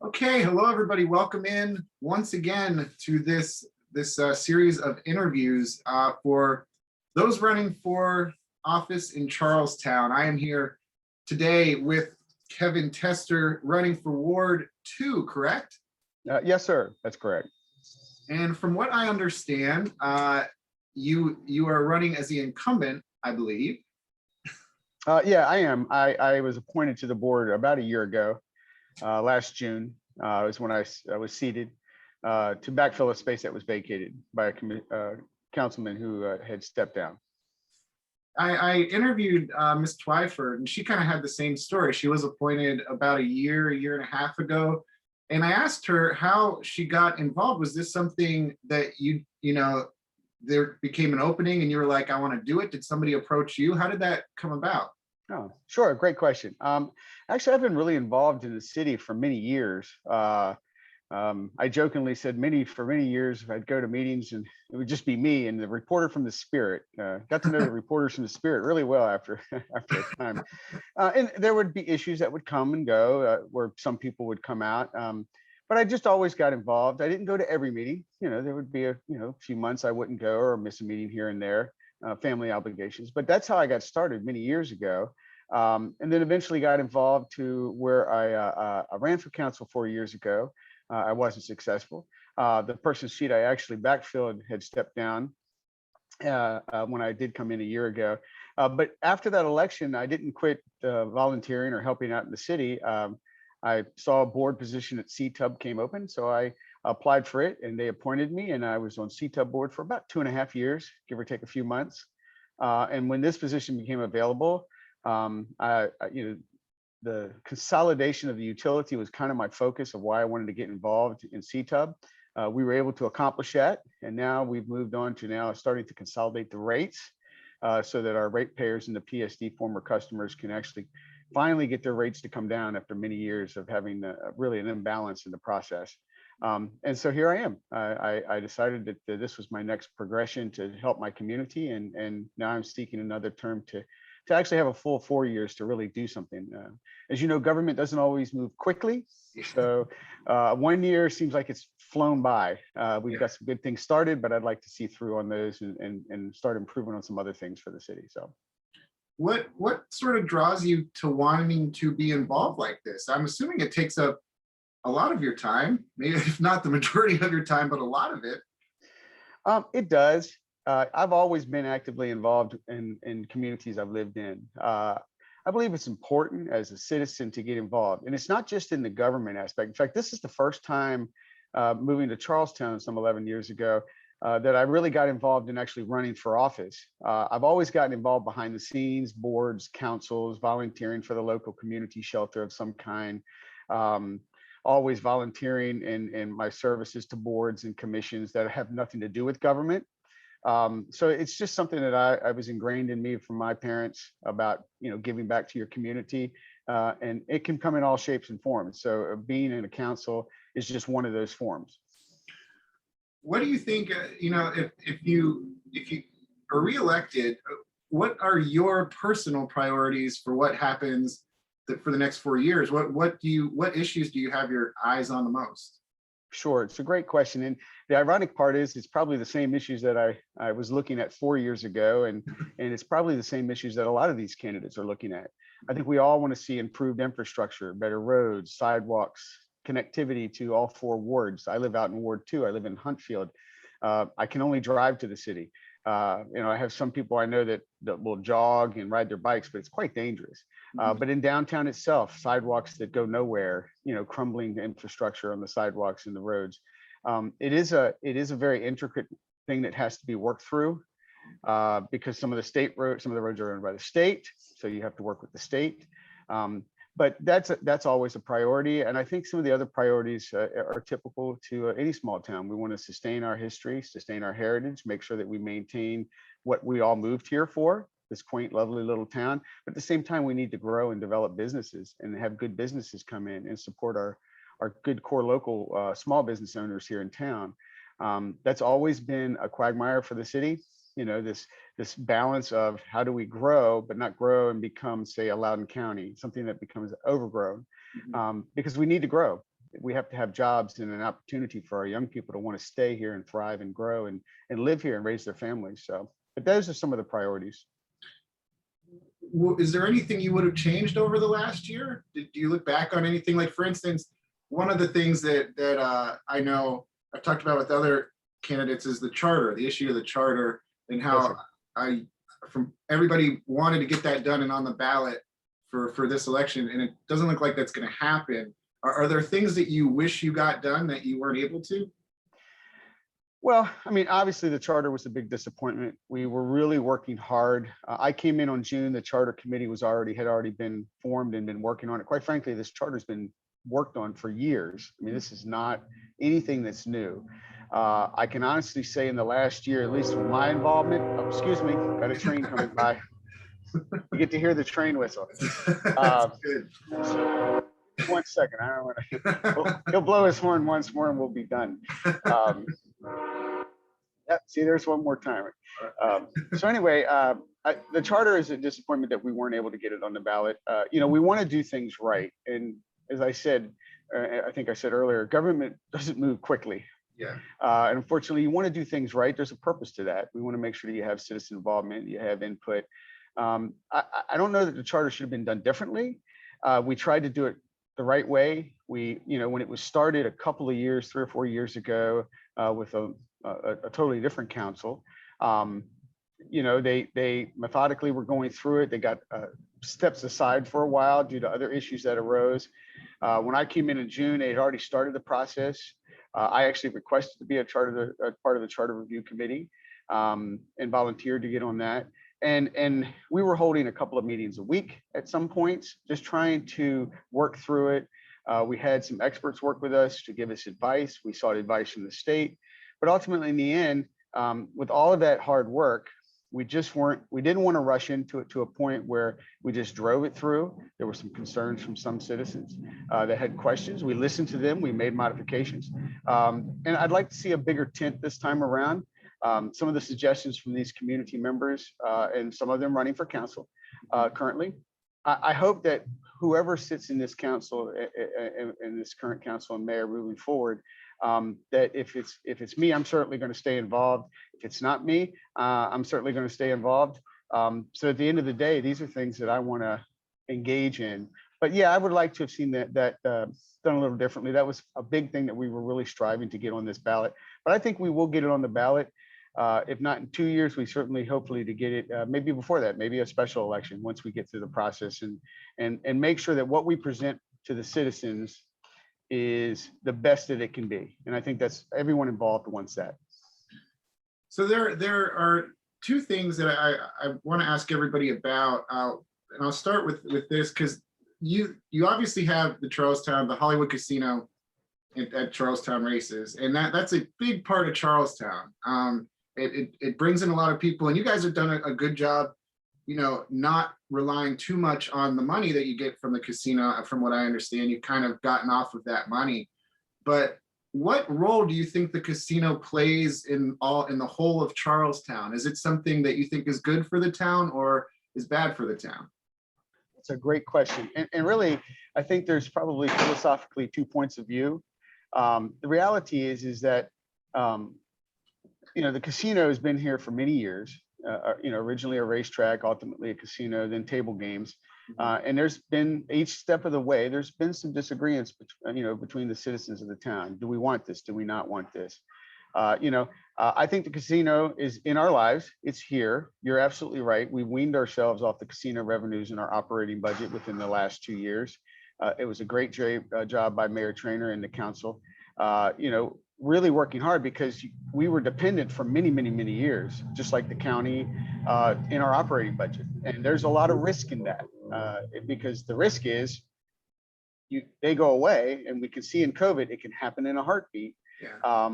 Okay, hello everybody. Welcome in once again to this series of interviews for those running for office in Charlestown. I am here today with Kevin Tester, running for Ward 2, correct? Yes, sir. That's correct. And from what I understand, you are running as the incumbent, I believe. Yeah, I am. I was appointed to the board about a year ago. Last June was when I was seated to backfill a space that was vacated by a councilman who had stepped down. I interviewed Ms. Twyford, and she kind of had the same story. She was appointed about a year and a half ago. And I asked her how she got involved. Was this something that there became an opening and you were like, I want to do it? Did somebody approach you? How did that come about? Oh, sure. Great question. Actually, I've been really involved in the city for many years. I jokingly said for many years, I'd go to meetings and it would just be me and the reporter from the Spirit. Got to know the reporters from the Spirit really well after a time. And there would be issues that would come and go where some people would come out. But I just always got involved. I didn't go to every meeting. There would be a few months I wouldn't go or miss a meeting here and there, family obligations. But that's how I got started many years ago. And then eventually got involved to where I ran for council 4 years ago. I wasn't successful. The person's seat I actually backfilled had stepped down when I did come in a year ago. But after that election, I didn't quit volunteering or helping out in the city. I saw a board position at CTUB came open, so I applied for it and they appointed me, and I was on CTUB board for about 2.5 years, give or take a few months. And when this position became available, the consolidation of the utility was kind of my focus of why I wanted to get involved in CTUB. We were able to accomplish that, and now we've moved on to now starting to consolidate the rates so that our ratepayers and the PSD former customers can actually finally get their rates to come down after many years of having really an imbalance in the process. And so here I am. I decided that this was my next progression to help my community, and now I'm seeking another term to actually have a full 4 years to really do something. As you know, government doesn't always move quickly. So 1 year seems like it's flown by. We've got some good things started, but I'd like to see through on those and start improving on some other things for the city. So What sort of draws you to wanting to be involved like this? I'm assuming it takes up a lot of your time, maybe if not the majority of your time, but a lot of it. It does. I've always been actively involved in communities I've lived in. I believe it's important as a citizen to get involved. And it's not just in the government aspect. In fact, this is the first time moving to Charlestown some 11 years ago that I really got involved in actually running for office. I've always gotten involved behind the scenes, boards, councils, volunteering for the local community shelter of some kind. Always volunteering in my services to boards and commissions that have nothing to do with government. So it's just something that I was ingrained in me from my parents about, giving back to your community, and it can come in all shapes and forms. So being in a council is just one of those forms. What do you think, if you are reelected, what are your personal priorities for what happens for the next 4 years? What issues do you have your eyes on the most? Sure, it's a great question. And the ironic part is it's probably the same issues that I was looking at 4 years ago. And it's probably the same issues that a lot of these candidates are looking at. I think we all want to see improved infrastructure, better roads, sidewalks, connectivity to all 4 wards. I live out in Ward 2. I live in Huntfield. I can only drive to the city. I have some people I know that will jog and ride their bikes, but it's quite dangerous. But in downtown itself, sidewalks that go nowhere, crumbling infrastructure on the sidewalks and the roads. It is a very intricate thing that has to be worked through because some of the roads are owned by the state, so you have to work with the state. But that's always a priority. And I think some of the other priorities are typical to any small town. We want to sustain our history, sustain our heritage, make sure that we maintain what we all moved here for, this quaint, lovely little town. But at the same time, we need to grow and develop businesses and have good businesses come in and support our good core local small business owners here in town. That's always been a quagmire for the city. This balance of how do we grow, but not grow and become, say, a Loudoun County, something that becomes overgrown, because we need to grow. we have to have jobs and an opportunity for our young people to want to stay here and thrive and grow and live here and raise their families. So, but those are some of the priorities. Is there anything you would have changed over the last year? Do you look back on anything? Like, for instance, one of the things that I know I've talked about with other candidates is the charter, the issue of the charter, and Yes, how sir. from everybody wanted to get that done and on the ballot for this election, and it doesn't look like that's going to happen. Are there things that you wish you got done that you weren't able to? Well, I mean, obviously the charter was a big disappointment. We were really working hard. I came in on June. The charter committee had already been formed and been working on it. Quite frankly, this charter's been worked on for years. I mean, this is not anything that's new. I can honestly say in the last year, at least with my involvement, oh, excuse me, got a train coming by. You get to hear the train whistle. That's good. So 1 second, I don't want to. He'll blow his horn once more and we'll be done. Yep, see, there's one more time. So anyway, the charter is a disappointment that we weren't able to get it on the ballot. We want to do things right. And as I said, I think I said earlier, government doesn't move quickly. Yeah. And unfortunately, you want to do things right. There's a purpose to that. We want to make sure that you have citizen involvement, you have input. I don't know that the charter should have been done differently. We tried to do it the right way. When it was started a couple of years, 3 or 4 years ago, with a totally different council, they methodically were going through it. They got steps aside for a while due to other issues that arose. When I came in June, they had already started the process. I actually requested to be a part of the charter review committee, and volunteered to get on that. And we were holding a couple of meetings a week at some points, just trying to work through it. We had some experts work with us to give us advice. We sought advice from the state, but ultimately in the end, with all of that hard work, we didn't want to rush into it to a point where we just drove it through. There were some concerns from some citizens that had questions. We listened to them, we made modifications. And I'd like to see a bigger tent this time around. Some of the suggestions from these community members, and some of them running for council currently. I hope that whoever sits in this council, in this current council and mayor moving forward, that if it's me, I'm certainly going to stay involved. If it's not me, I'm certainly going to stay involved. So at the end of the day, these are things that I want to engage in. But yeah, I would like to have seen that done a little differently. That was a big thing that we were really striving to get on this ballot. But I think we will get it on the ballot. If not in 2 years, we certainly hopefully to get it maybe before that, maybe a special election once we get through the process and make sure that what we present to the citizens is the best that it can be. And I think that's everyone involved wants that. So there are two things that I want to ask everybody about, and I'll start with this because you obviously have the Hollywood Casino at Charlestown races, and that's a big part of Charlestown. It brings in a lot of people, and you guys have done a good job, not relying too much on the money that you get from the casino. From what I understand, you've kind of gotten off of that money. But what role do you think the casino plays in the whole of Charlestown? Is it something that you think is good for the town or is bad for the town? It's a great question. And really, I think there's probably philosophically 2 points of view. The reality is that the casino has been here for many years. Originally a racetrack, ultimately a casino, then table games. And there's been, each step of the way, there's been some disagreements between the citizens of the town. Do we want this? Do we not want this? I think the casino is in our lives. It's here. You're absolutely right. We weaned ourselves off the casino revenues in our operating budget within the last 2 years. It was a great job by Mayor Trainer and the council. Really working hard because we were dependent for many, many, many years, just like the county, in our operating budget. And there's a lot of risk in that because the risk is they go away, and we can see in COVID, it can happen in a heartbeat. Yeah.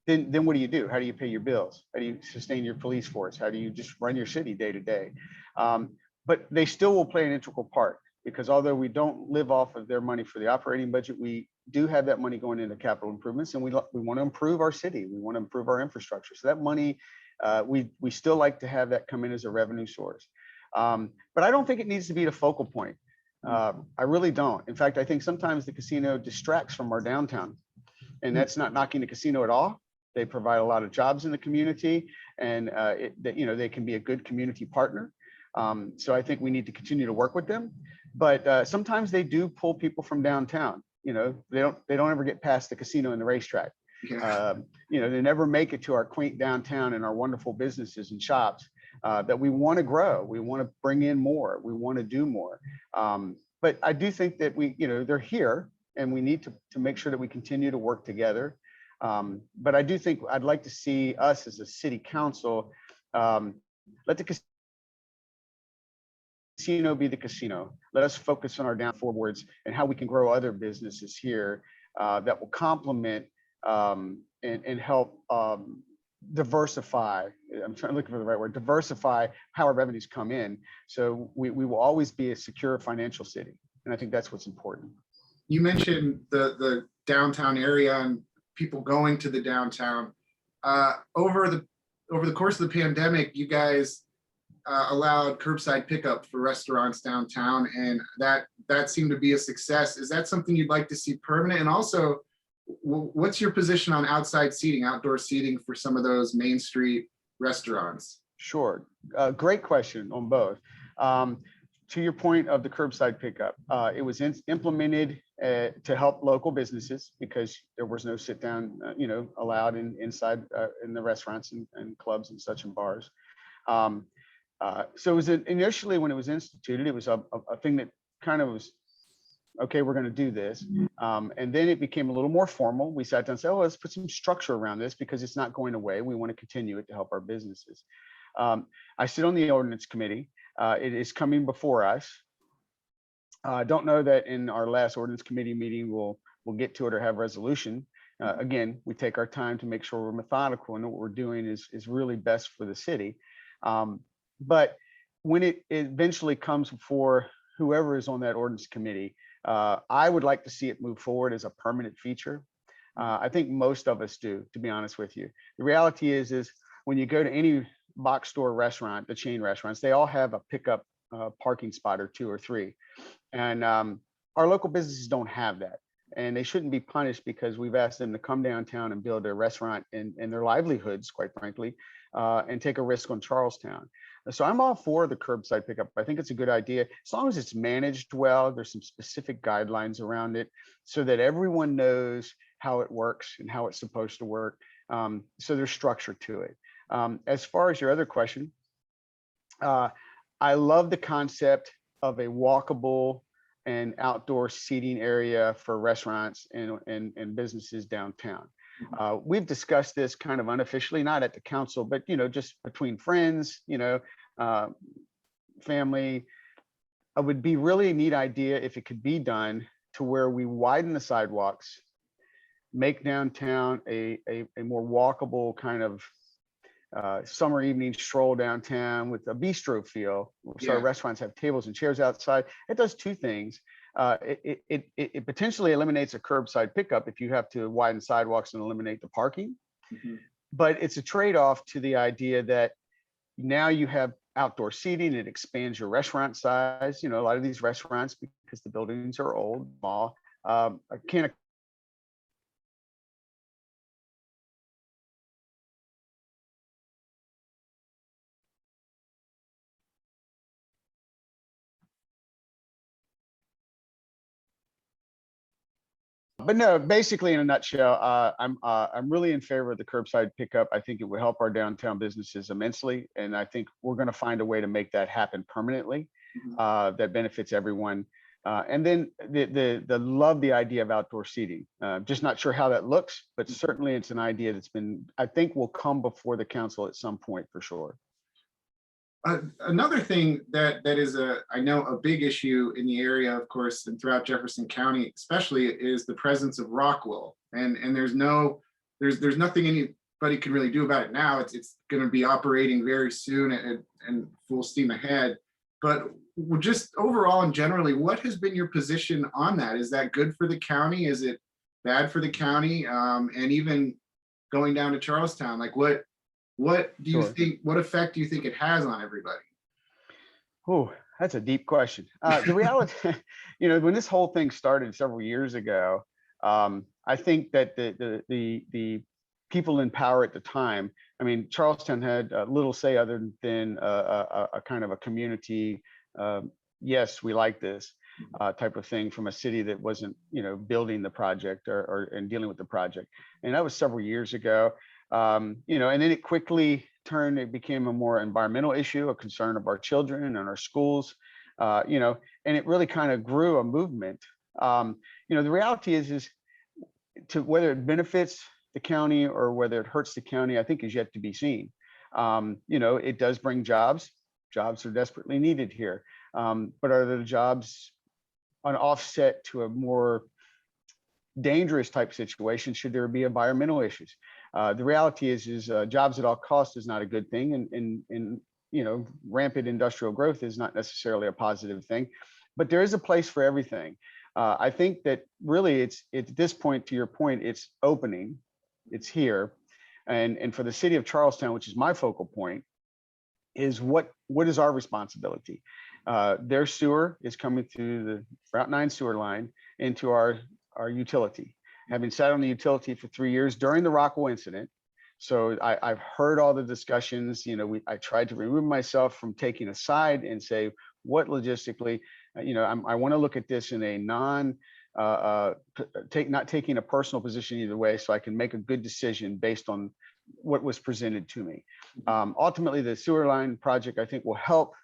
Then what do you do? How do you pay your bills? How do you sustain your police force? How do you just run your city day to day? But they still will play an integral part, because although we don't live off of their money for the operating budget, we do have that money going into capital improvements, and we want to improve our city. We want to improve our infrastructure. So that money, we still like to have that come in as a revenue source. But I don't think it needs to be the focal point. I really don't. In fact, I think sometimes the casino distracts from our downtown, and that's not knocking the casino at all. They provide a lot of jobs in the community, and they can be a good community partner. So I think we need to continue to work with them. But sometimes they do pull people from downtown. They don't ever get past the casino and the racetrack. Yeah. They never make it to our quaint downtown and our wonderful businesses and shops that we want to grow. We want to bring in more. We want to do more. But I do think that they're here, and we need to make sure that we continue to work together. But I do think I'd like to see us as a city council let the casino be the casino. Let us focus on our down forwards and how we can grow other businesses here that will complement and help diversify. I'm looking for the right word, diversify how our revenues come in. So we will always be a secure financial city. And I think that's what's important. You mentioned the downtown area and people going to the downtown. Over the course of the pandemic, you guys allowed curbside pickup for restaurants downtown, and that seemed to be a success. Is that something you'd like to see permanent? And also, what's your position on outside seating, outdoor seating for some of those Main Street restaurants? Sure. Great question on both. To your point of the curbside pickup, it was implemented to help local businesses because there was no sit down, allowed inside in the restaurants and clubs and such and bars. So it was initially when it was instituted, it was a thing that kind of was, okay, we're going to do this. And then it became a little more formal. We sat down and said, oh, let's put some structure around this because it's not going away. We want to continue it to help our businesses. I sit on the ordinance committee. It is coming before us. I don't know that in our last ordinance committee meeting, we'll get to it or have resolution. Again, we take our time to make sure we're methodical and what we're doing is really best for the city. But when it eventually comes before whoever is on that ordinance committee, I would like to see it move forward as a permanent feature. I think most of us do, to be honest with you. The reality is when you go to any box store restaurant, the chain restaurants, they all have a pickup parking spot or 2 or 3. And our local businesses don't have that. And they shouldn't be punished because we've asked them to come downtown and build their restaurant and their livelihoods, quite frankly, and take a risk on Charlestown. So I'm all for the curbside pickup. I think it's a good idea as long as it's managed well. There's some specific guidelines around it so that everyone knows how it works and how it's supposed to work. So there's structure to it. As far as your other question, I love the concept of a walkable and outdoor seating area for restaurants and businesses downtown. We've discussed this kind of unofficially, not at the council, but just between friends, family. It would be really a neat idea if it could be done to where we widen the sidewalks, make downtown a more walkable kind of summer evening stroll downtown with a bistro feel. So our restaurants have tables and chairs outside. It does 2 things. It potentially eliminates a curbside pickup if you have to widen sidewalks and eliminate the parking. But it's a trade-off to the idea that now you have outdoor seating. It expands your restaurant size. A lot of these restaurants, because the buildings are old, small, can't But no, basically in a nutshell, I'm really in favor of the curbside pickup. I think it would help our downtown businesses immensely, and I think we're going to find a way to make that happen permanently. That benefits everyone. And then the love the idea of outdoor seating. Just not sure how that looks, but certainly it's an idea that's I think will come before the council at some point for sure. Another thing that is I know a big issue in the area, of course, and throughout Jefferson County, especially, is the presence of rock wool, and there's nothing anybody can really do about it now. It's going to be operating very soon and full steam ahead. But just overall and generally, what has been your position on that? Is that good for the county? Is it bad for the county? And even going down to Charlestown, like what do you think, what effect do you think it has on everybody? Oh, That's a deep question. The reality, when this whole thing started several years ago, I think that the people in power at the time, I mean, Charlestown had little say other than a kind of a community, yes, we like this type of thing from a city that wasn't, building the project and dealing with the project. And that was several years ago. And then it quickly turned, it became a more environmental issue, a concern of our children and our schools, and it really kind of grew a movement. The reality is to whether it benefits the county or whether it hurts the county, I think is yet to be seen. It does bring jobs. Jobs are desperately needed here. But are the jobs an offset to a more dangerous type situation should there be environmental issues? The reality is jobs at all costs is not a good thing, and rampant industrial growth is not necessarily a positive thing, but there is a place for everything. I think that really it's at this point, to your point, it's opening, it's here, and for the city of Charlestown, which is my focal point, is what is our responsibility? Their sewer is coming through the Route 9 sewer line into our utility. Having sat on the utility for 3 years during the Rockwell incident, so I've heard all the discussions. I tried to remove myself from taking a side and say what logistically, I want to look at this in a not taking a personal position either way, so I can make a good decision based on what was presented to me. Ultimately, the sewer line project, I think, will help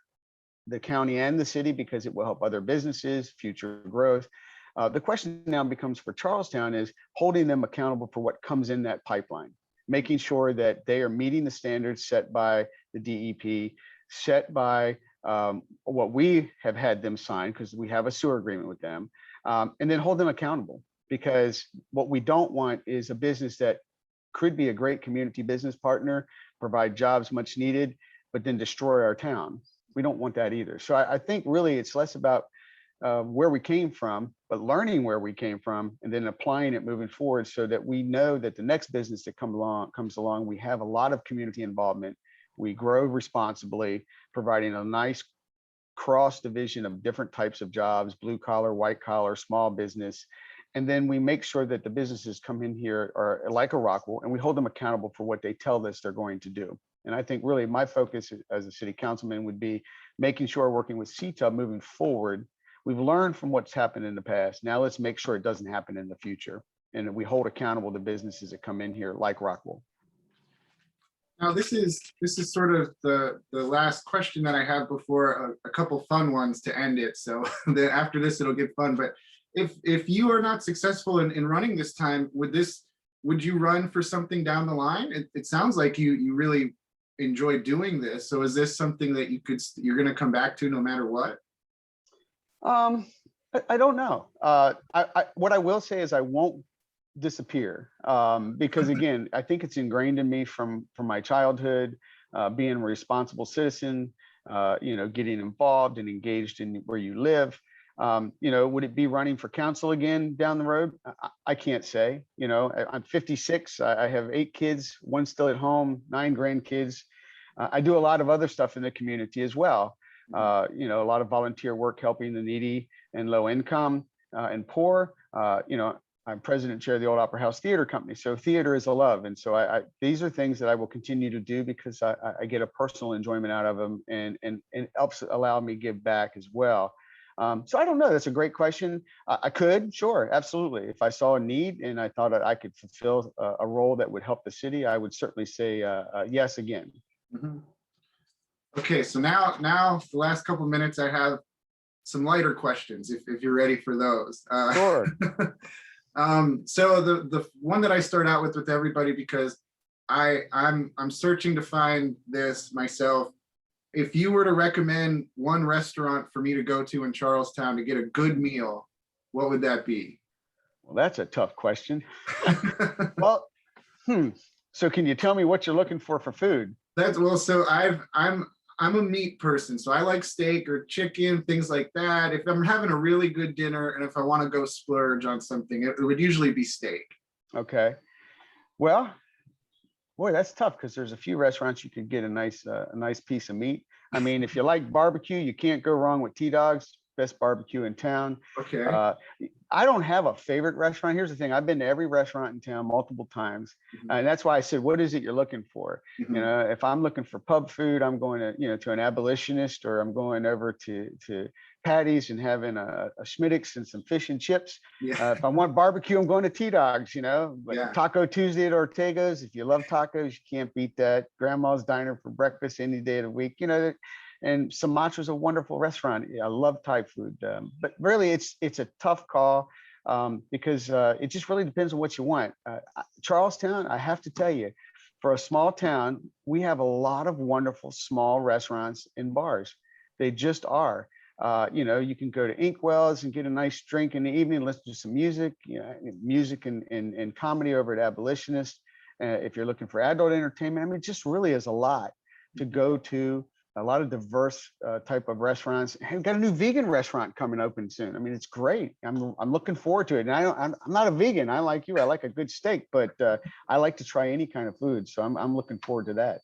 the county and the city because it will help other businesses, future growth. The question now becomes for Charlestown is holding them accountable for what comes in that pipeline, making sure that they are meeting the standards set by the DEP, set by what we have had them sign, because we have a sewer agreement with them, and then hold them accountable. Because what we don't want is a business that could be a great community business partner, provide jobs much needed, but then destroy our town. We don't want that either. So I think really it's less about where we came from, but learning where we came from and then applying it moving forward so that we know that the next business that comes along, we have a lot of community involvement. We grow responsibly, providing a nice cross division of different types of jobs, blue collar, white collar, small business. And then we make sure that the businesses come in here are like a Rockwell, and we hold them accountable for what they tell us they're going to do. And I think really my focus as a city councilman would be making sure, working with CTUB moving forward, we've learned from what's happened in the past. Now let's make sure it doesn't happen in the future, and that we hold accountable the businesses that come in here like Rockwell. Now this is sort of the last question that I have before a couple fun ones to end it. So then after this, it'll get fun. But if you are not successful in running this time, would you run for something down the line? It sounds like you really enjoy doing this. So is this something that you're going to come back to no matter what? I don't know. What I will say is I won't disappear because again, I think it's ingrained in me from my childhood, being a responsible citizen, getting involved and engaged in where you live. Would it be running for council again down the road? I can't say. I'm 56. I have 8 kids, one still at home, 9 grandkids. I do a lot of other stuff in the community as well. A lot of volunteer work helping the needy and low income and poor. I'm president and chair of the Old Opera House Theater Company. So theater is a love. And so these are things that I will continue to do because I get a personal enjoyment out of them, and it helps allow me to give back as well. So I don't know. That's a great question. I could, sure, absolutely. If I saw a need and I thought that I could fulfill a role that would help the city, I would certainly say yes again. Mm-hmm. Okay, so now the last couple minutes, I have some lighter questions if you're ready for those. Sure. So the one that I start out with everybody, because I'm searching to find this myself. If you were to recommend one restaurant for me to go to in Charlestown to get a good meal, what would that be? Well, that's a tough question. Well, so can you tell me what you're looking for food? So I'm a meat person, so I like steak or chicken, things like that. If I'm having a really good dinner and if I want to go splurge on something, it would usually be steak. Okay. Well, boy, that's tough because there's a few restaurants you could get a nice piece of meat. I mean, if you like barbecue, you can't go wrong with T-Dogs, best barbecue in town. Okay. Uh, I don't have a favorite restaurant. Here's the thing. I've been to every restaurant in town multiple times. Mhm, And that's why I said, what is it you're looking for? mhm. If I'm looking for pub food, I'm going to, to an abolitionist, or I'm going over to Patty's and having a Schmittix and some fish and chips. Yeah, If I want barbecue, I'm going to T-Dogs, but yeah. Taco Tuesday at Ortega's. If you love tacos, you can't beat that. Grandma's Diner for breakfast any day of the week, and Sumatra's a wonderful restaurant. I love Thai food, but really it's a tough call, because it just really depends on what you want. Charlestown, I have to tell you, for a small town, we have a lot of wonderful small restaurants and bars. They just are. You can go to Inkwell's and get a nice drink in the evening, listen to some music, music and comedy over at Abolitionist. If you're looking for adult entertainment, I mean, it just really is a lot to go to. A lot of diverse type of restaurants. And we've got a new vegan restaurant coming open soon. I mean, it's great. I'm looking forward to it. And I'm not a vegan. I like you. I like a good steak, but I like to try any kind of food. So I'm looking forward to that.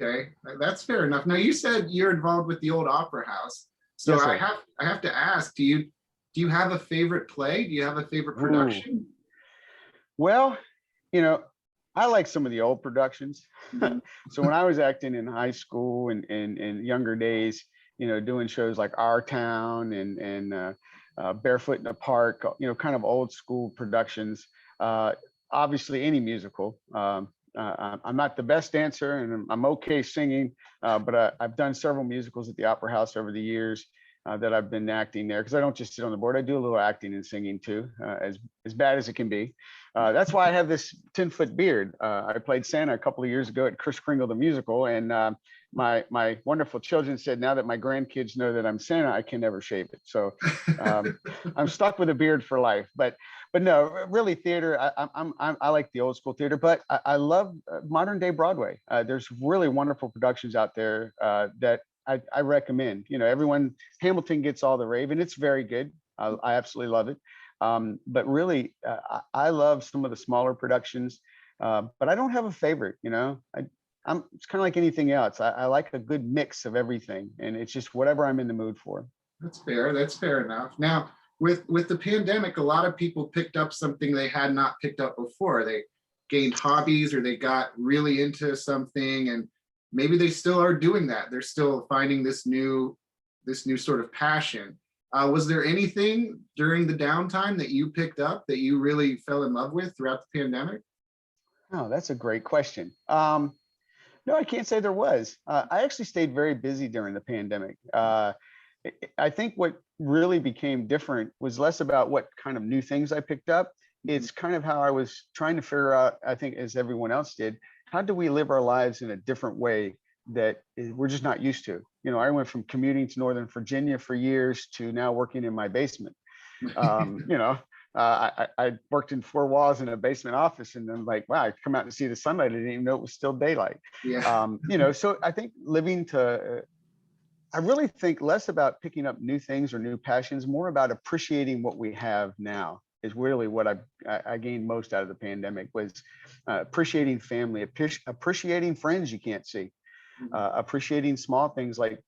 Okay, that's fair enough. Now you said you're involved with the old Opera House, so Yes, I sir. have to ask, do you have a favorite play? Do you have a favorite Ooh. production? Well, you know, I like some of the old productions. Mhm. So when I was acting in high school and younger days, doing shows like Our Town and Barefoot in the Park, kind of old school productions. Obviously, any musical. I'm not the best dancer, and I'm okay singing, but I've done several musicals at the Opera House over the years. That I've been acting there, because I don't just sit on the board. I do a little acting and singing too, as bad as it can be. That's why I have this 10-foot beard. I played Santa a couple of years ago at Kris Kringle the musical, and my wonderful children said, now that my grandkids know that I'm Santa, I can never shave it. So I'm stuck with a beard for life. But no, really theater. I like the old school theater, but I love modern day Broadway. There's really wonderful productions out there that I recommend. Everyone, Hamilton gets all the rave, and it's very good. I absolutely love it. But really, I love some of the smaller productions, but I don't have a favorite. It's kind of like anything else. I like a good mix of everything, and it's just whatever I'm in the mood for. That's fair. That's fair enough. Now, with the pandemic, a lot of people picked up something they had not picked up before. They gained hobbies, or they got really into something, and maybe they still are doing that. They're still finding this new sort of passion. Was there anything during the downtime that you picked up that you really fell in love with throughout the pandemic? Oh, that's a great question. No, I can't say there was. I actually stayed very busy during the pandemic. I think what really became different was less about what kind of new things I picked up. Mhm. It's kind of how I was trying to figure out, I think, as everyone else did, how do we live our lives in a different way that we're just not used to? I went from commuting to Northern Virginia for years to now working in my basement. um, you know, I worked in 4 walls in a basement office, and then like, wow, I come out to see the sunlight. I didn't even know it was still daylight. Yeah. So I think I really think less about picking up new things or new passions, more about appreciating what we have now is really what I gained most out of the pandemic, was appreciating family, appreciating friends you can't see, Mhm. appreciating small things like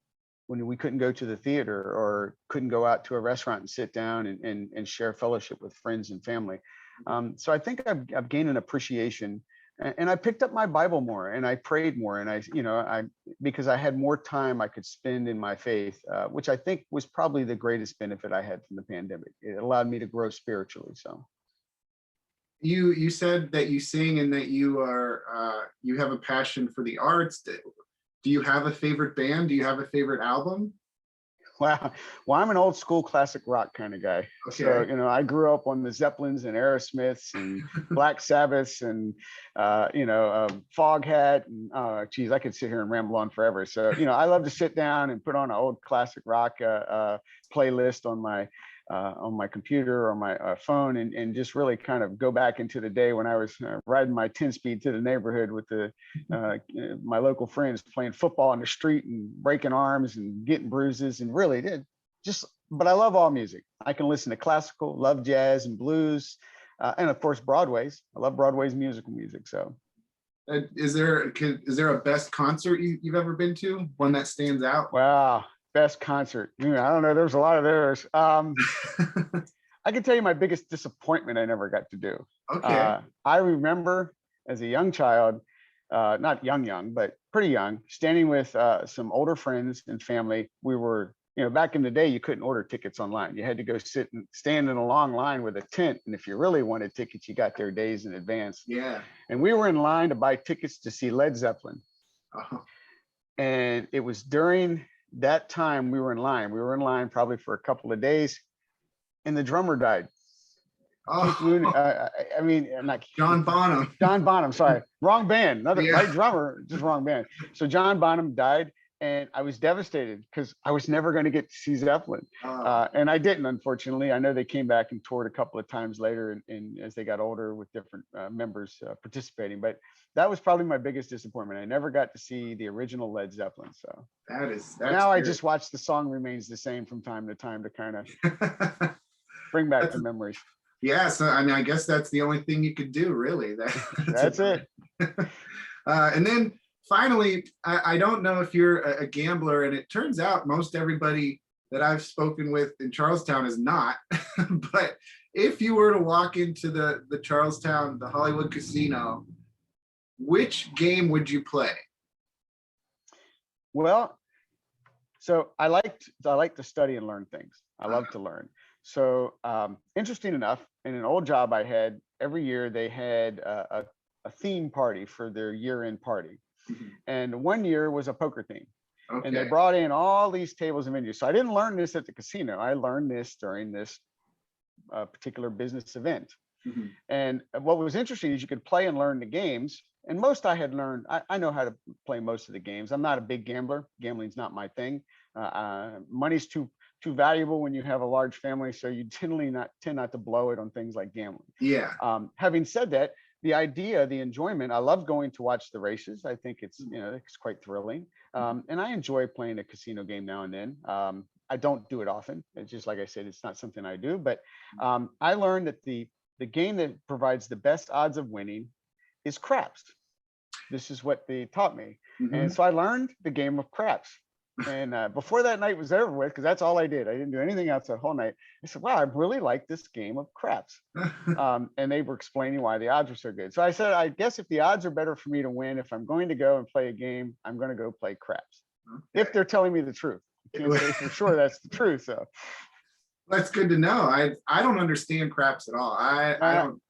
when we couldn't go to the theater or couldn't go out to a restaurant and sit down and share fellowship with friends and family. So I think I've gained an appreciation, and I picked up my Bible more, and I prayed more, and because I had more time I could spend in my faith, which I think was probably the greatest benefit I had from the pandemic. It allowed me to grow spiritually. So. You said that you sing and that you have a passion for the arts. Do you have a favorite band? Do you have a favorite album? Wow. Well, I'm an old school classic rock kind of guy. So, Okay. I grew up on the Zeppelins and Aerosmiths and Black Sabbaths and, Foghat. And, geez, I could sit here and ramble on forever. So, I love to sit down and put on an old classic rock playlist on my computer or my phone, and just really kind of go back into the day when I was riding my 10-speed to the neighborhood with my local friends, playing football in the street and breaking arms and getting bruises, and really did but I love all music. I can listen to classical, love jazz and blues, and of course Broadway's. I love Broadway's musical music. So Is there a best concert you've ever been to? One that stands out? Wow, best concert. I don't know. There's a lot of theirs. I can tell you my biggest disappointment I never got to do. Okay. I remember as a young child, not young, but pretty young, standing with some older friends and family. We were, back in the day, you couldn't order tickets online. You had to go sit and stand in a long line with a tent. And if you really wanted tickets, you got there days in advance. Yeah. And we were in line to buy tickets to see Led Zeppelin. Oh. And it was during that time we were in line. We were in line probably for a couple of days, and the drummer died. Keith Moon, I mean, not John Bonham. John Bonham, sorry, wrong band. Another Yeah. right drummer, just wrong band. So John Bonham died, and I was devastated because I was never going to get to see Zeppelin, and I didn't, unfortunately. I know they came back and toured a couple of times later, and as they got older with different members participating. But that was probably my biggest disappointment. I never got to see the original Led Zeppelin. So that's now I good. just watch The Song Remains the Same from time to time to kind of bring back the memories. Yeah, so I mean, I guess that's the only thing you could do, really. That's it. And then finally, I don't know if you're a gambler, and it turns out most everybody that I've spoken with in Charlestown is not. But if you were to walk into the Charlestown, the Hollywood Casino, which game would you play? Well, so I like to study and learn things. I love to learn. So interesting enough, in an old job I had, every year they had a theme party for their year-end party. Mhm. And one year was a poker theme. Okay. And they brought in all these tables and menus. So I didn't learn this at the casino. I learned this during this particular business event. Mhm. And what was interesting is you could play and learn the games. And most I had learned, I know how to play most of the games. I'm not a big gambler. Gambling's not my thing. Money's too valuable when you have a large family, so you tend not to blow it on things like gambling. Yeah. Having said that, the idea, the enjoyment, I love going to watch the races. I think it's it's quite thrilling, and I enjoy playing a casino game now and then. I don't do it often. It's just like I said, it's not something I do. But I learned that the game that provides the best odds of winning is craps. This is what they taught me, and so I learned the game of craps. And before that night was over with, because that's all I did, I didn't do anything else that whole night. I said, wow, I really like this game of craps. And they were explaining why the odds were so good. So I said, I guess if the odds are better for me to win, if I'm going to go and play a game, I'm going to go play craps. Okay. If they're telling me the truth. I can't say for sure that's the truth. So that's good to know. I don't understand craps at all. I don't.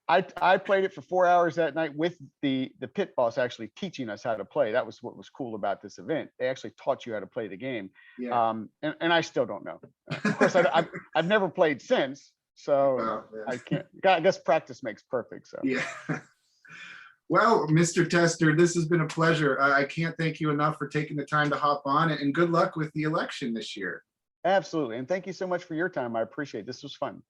I played it for 4 hours that night with the pit boss actually teaching us how to play. That was what was cool about this event. They actually taught you how to play the game. Yeah. And I still don't know. Of course, I've never played since, so Well, yeah. I can't. I guess practice makes perfect. So yeah. Well, Mr. Tester, this has been a pleasure. I can't thank you enough for taking the time to hop on, and good luck with the election this year. absolutely, and thank you so much for your time. I appreciate it. This was fun.